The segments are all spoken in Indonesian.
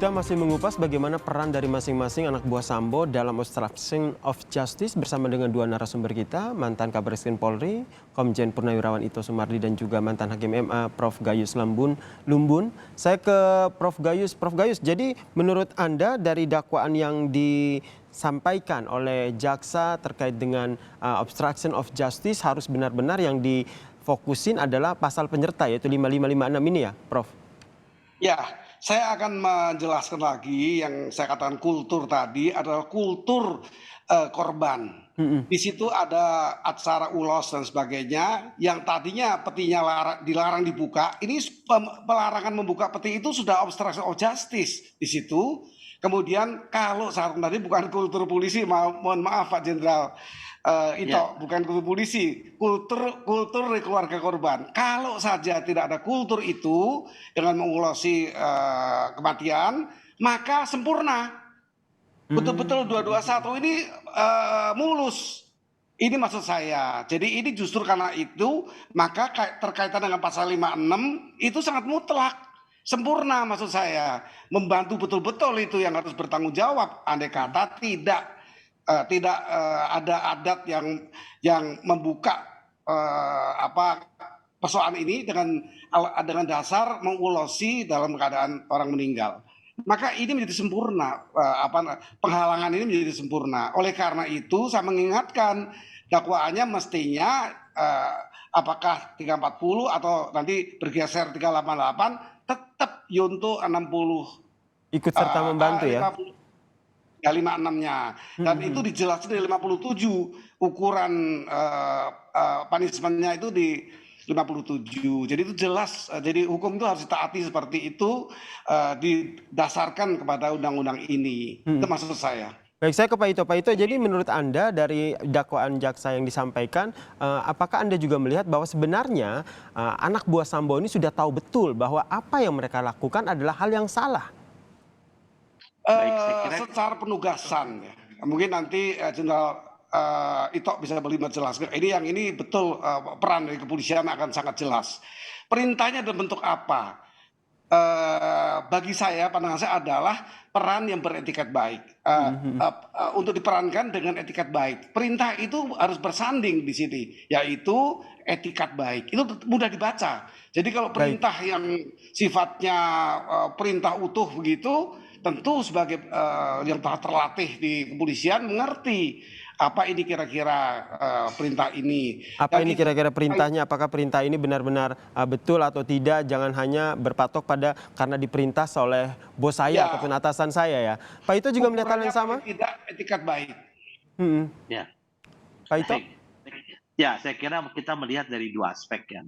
Kita masih mengupas bagaimana peran dari masing-masing anak buah Sambo dalam obstruction of justice bersama dengan dua narasumber kita, mantan Kabariskin Polri, Komjen Purnawirawan Ito Sumardi dan juga mantan Hakim MA Prof. Gayus Lumbun. Saya ke Prof. Gayus. Prof. Gayus, jadi menurut Anda dari dakwaan yang disampaikan oleh jaksa terkait dengan obstruction of justice harus benar-benar yang difokusin adalah pasal penyerta yaitu 5556 ini ya, Prof? Ya, saya akan menjelaskan lagi yang saya katakan kultur tadi adalah kultur korban. Di situ ada aksara ulos dan sebagainya yang tadinya petinya dilarang dibuka. Ini pelarangan membuka peti itu sudah obstruction of justice di situ. Kemudian kalau saat tadi bukan kultur polisi, mohon maaf Pak Jenderal Ito, bukan kultur polisi, kultur dari keluarga korban. Kalau saja tidak ada kultur itu dengan mengulosi kematian, maka sempurna. Betul-betul 221 ini mulus. Ini maksud saya. Jadi ini justru karena itu, maka terkaitan dengan pasal 56 itu sangat mutlak. Sempurna maksud saya. Membantu betul-betul itu yang harus bertanggung jawab. Andai kata tidak ada adat yang membuka persoalan ini dengan dasar mengulosi dalam keadaan orang meninggal. Maka ini menjadi sempurna, penghalangan ini menjadi sempurna. Oleh karena itu saya mengingatkan dakwaannya mestinya apakah 340 atau nanti bergeser 388 tetap Yunto 60 ikut serta membantu ya? 56-nya. Dan itu dijelaskan di 57 ukuran punishment-nya itu di 57. Jadi itu jelas. Jadi hukum itu harus ditaati seperti itu didasarkan kepada undang-undang ini. Itu maksud saya. Baik, saya ke Pak Ito. Pak Ito, jadi menurut Anda dari dakwaan jaksa yang disampaikan, apakah Anda juga melihat bahwa sebenarnya anak buah Sambo ini sudah tahu betul bahwa apa yang mereka lakukan adalah hal yang salah? Secara penugasan ya. Mungkin nanti Jenderal Ito bisa lebih menjelaskan. Ini betul peran dari kepolisian akan sangat jelas. Perintahnya dalam bentuk apa? Bagi saya pandangan saya adalah peran yang beretikat baik. Untuk diperankan dengan etikat baik. Perintah itu harus bersanding di sini, yaitu etikat baik. Itu mudah dibaca. Jadi kalau perintah yang sifatnya perintah utuh begitu, tentu sebagai yang telah terlatih di kepolisian mengerti apa ini kira-kira perintah ini. Apa ini kira-kira perintahnya? Apakah perintah ini benar-benar betul atau tidak? Jangan hanya berpatok pada karena diperintah oleh bos saya ataupun atasan saya ya. Pak Ito juga melihat hal yang sama? Tidak etikat baik. Ya. Pak Ito? Ya, saya kira kita melihat dari dua aspek ya.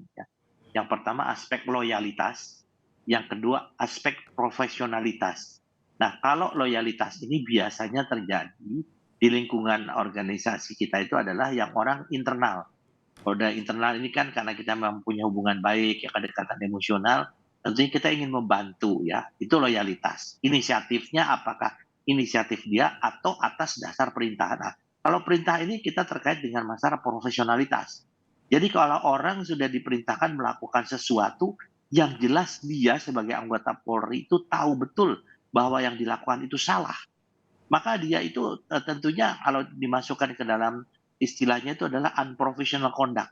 Yang pertama aspek loyalitas, yang kedua aspek profesionalitas. Nah, kalau loyalitas ini biasanya terjadi di lingkungan organisasi kita itu adalah yang orang internal. Kalau internal ini kan karena kita mempunyai hubungan baik, ya kedekatan emosional, tentunya kita ingin membantu ya. Itu loyalitas. Inisiatifnya apakah inisiatif dia atau atas dasar perintah. Nah, kalau perintah ini kita terkait dengan masalah profesionalitas. Jadi kalau orang sudah diperintahkan melakukan sesuatu yang jelas dia sebagai anggota Polri itu tahu betul bahwa yang dilakukan itu salah, maka dia itu tentunya kalau dimasukkan ke dalam istilahnya itu adalah unprofessional conduct.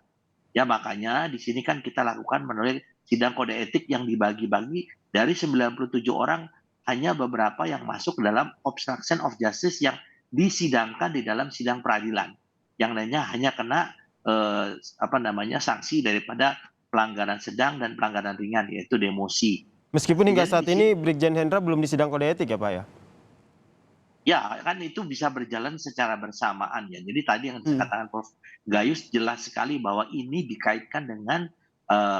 Ya makanya di sini kan kita lakukan melalui sidang kode etik yang dibagi-bagi dari 97 orang, hanya beberapa yang masuk dalam obstruction of justice yang disidangkan di dalam sidang peradilan. Yang lainnya hanya kena sanksi daripada pelanggaran sedang dan pelanggaran ringan, yaitu demosi. Meskipun hingga saat ini Brigjen Hendra belum disidang kode etik ya Pak ya? Ya kan itu bisa berjalan secara bersamaan ya. Jadi tadi yang dikatakan Prof. Gayus jelas sekali bahwa ini dikaitkan dengan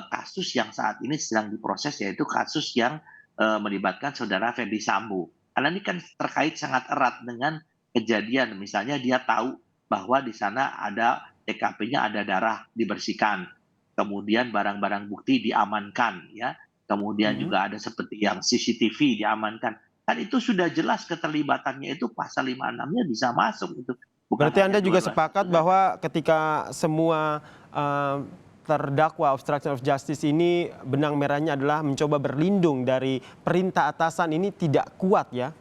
kasus yang saat ini sedang diproses, yaitu kasus yang melibatkan saudara Ferdy Sambo. Karena ini kan terkait sangat erat dengan kejadian, misalnya dia tahu bahwa di sana ada TKP-nya ada darah dibersihkan, kemudian barang-barang bukti diamankan ya. Kemudian juga ada seperti yang CCTV diamankan. Kan itu sudah jelas keterlibatannya, itu pasal 56-nya bisa masuk itu. Berarti Anda juga sepakat bahwa ketika semua terdakwa obstruction of justice ini benang merahnya adalah mencoba berlindung dari perintah atasan, ini tidak kuat ya?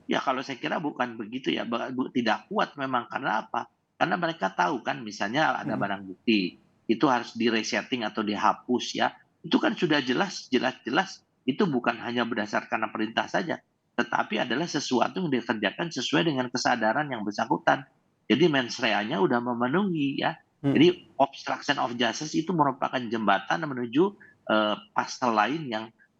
Ya kalau saya kira bukan begitu ya, tidak kuat memang. Karena apa? Karena mereka tahu kan misalnya ada barang bukti, itu harus diresetting atau dihapus ya. Itu kan sudah jelas itu bukan hanya berdasarkan perintah saja, tetapi adalah sesuatu yang dikerjakan sesuai dengan kesadaran yang bersangkutan. Jadi mens rea-nya udah memenuhi ya. Jadi obstruction of justice itu merupakan jembatan menuju pasal lain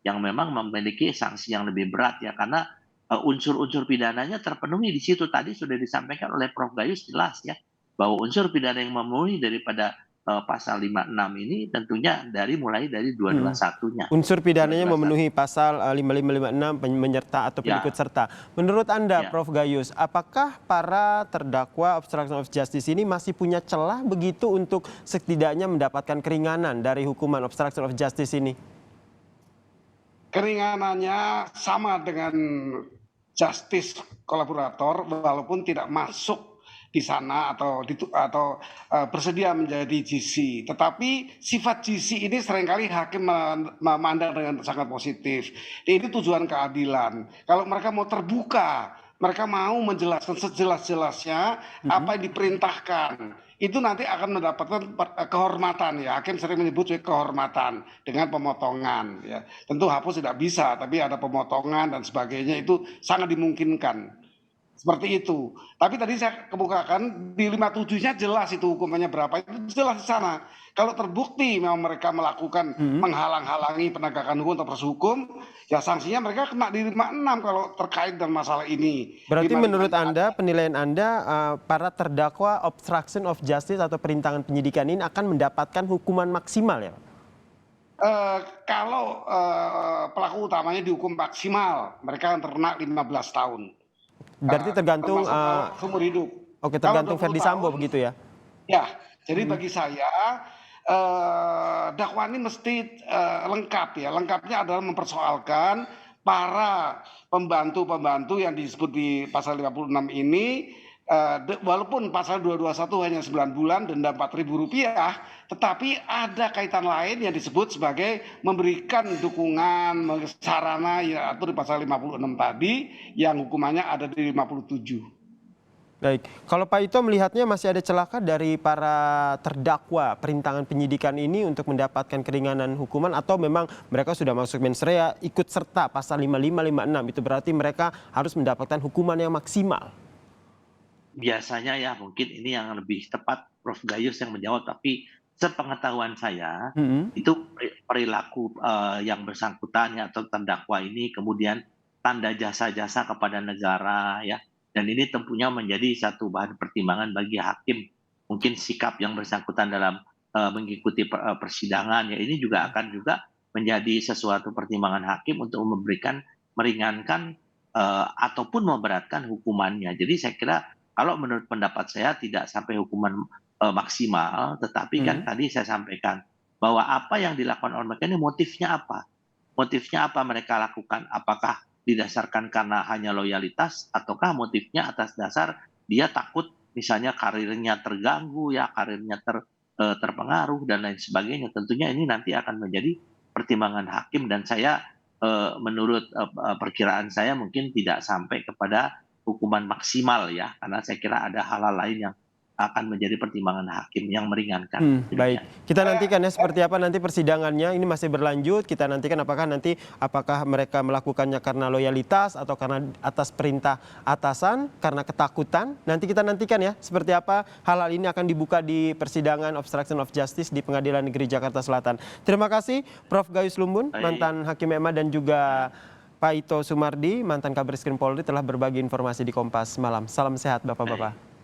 yang memang memiliki sanksi yang lebih berat ya, karena unsur-unsur pidananya terpenuhi di situ. Tadi sudah disampaikan oleh Prof. Gayus jelas ya, bahwa unsur pidana yang memenuhi daripada pasal 56 ini tentunya mulai dari 221-nya. Unsur pidananya memenuhi pasal 5556 menyerta atau ikut serta. Menurut Anda, Prof. Gayus, apakah para terdakwa obstruction of justice ini masih punya celah begitu untuk setidaknya mendapatkan keringanan dari hukuman obstruction of justice ini? Keringanannya sama dengan justice kolaborator walaupun tidak masuk di sana atau bersedia menjadi GC. Tetapi sifat GC ini seringkali hakim memandang dengan sangat positif. Ini tujuan keadilan. Kalau mereka mau terbuka, mereka mau menjelaskan sejelas-jelasnya apa yang diperintahkan, itu nanti akan mendapatkan kehormatan ya. Hakim sering menyebut kehormatan dengan pemotongan ya. Tentu hapus tidak bisa, tapi ada pemotongan dan sebagainya, itu sangat dimungkinkan. Seperti itu. Tapi tadi saya kemukakan di 57-nya jelas itu hukumannya berapa, itu jelas di sana. Kalau terbukti memang mereka melakukan menghalang-halangi penegakan hukum atau proses hukum, ya sanksinya mereka kena di 56 kalau terkait dengan masalah ini. Berarti menurut Anda, penilaian Anda, para terdakwa obstruction of justice atau perintangan penyidikan ini akan mendapatkan hukuman maksimal ya? Kalau pelaku utamanya dihukum maksimal, mereka akan terkena 15 tahun. Berarti tergantung seumur hidup. Oke, tergantung Verdi Sambo begitu ya? Ya, jadi bagi saya dakwaan ini mesti lengkap ya. Lengkapnya adalah mempersoalkan para pembantu-pembantu yang disebut di pasal 56 ini, walaupun pasal 221 hanya 9 bulan denda Rp4.000, tetapi ada kaitan lain yang disebut sebagai memberikan dukungan sarana yang diatur di pasal 56 tadi, yang hukumannya ada di 57. Baik, kalau Pak Ito melihatnya masih ada celaka dari para terdakwa perintangan penyidikan ini untuk mendapatkan keringanan hukuman, atau memang mereka sudah masuk mens rea ikut serta pasal 55, 56, itu berarti mereka harus mendapatkan hukuman yang maksimal? Biasanya ya mungkin ini yang lebih tepat Prof. Gayus yang menjawab, tapi sepengetahuan saya itu perilaku yang bersangkutan atau terdakwa ini kemudian tanda jasa-jasa kepada negara ya, dan ini tentunya menjadi satu bahan pertimbangan bagi hakim. Mungkin sikap yang bersangkutan dalam mengikuti persidangan ya, ini juga akan menjadi sesuatu pertimbangan hakim untuk meringankan ataupun memberatkan hukumannya. Jadi saya kira kalau menurut pendapat saya tidak sampai hukuman maksimal, tetapi kan tadi saya sampaikan bahwa apa yang dilakukan oleh mereka ini motifnya apa? Motifnya apa mereka lakukan? Apakah didasarkan karena hanya loyalitas, ataukah motifnya atas dasar dia takut misalnya karirnya terganggu ya, karirnya terpengaruh dan lain sebagainya. Tentunya ini nanti akan menjadi pertimbangan hakim, dan saya menurut perkiraan saya mungkin tidak sampai kepada hukuman maksimal ya, karena saya kira ada hal-hal lain yang akan menjadi pertimbangan hakim yang meringankan. Baik, kita nantikan ya seperti apa nanti persidangannya. Ini masih berlanjut, kita nantikan apakah mereka melakukannya karena loyalitas atau karena atas perintah atasan, karena ketakutan. Nanti kita nantikan ya seperti apa hal-hal ini akan dibuka di persidangan obstruction of justice di Pengadilan Negeri Jakarta Selatan. Terima kasih Prof. Gayus Lumbun, mantan Hakim MA, dan juga Pak Ito Sumardi, mantan Kabaris Krim Polri, telah berbagi informasi di Kompas Malam. Salam sehat Bapak-Bapak.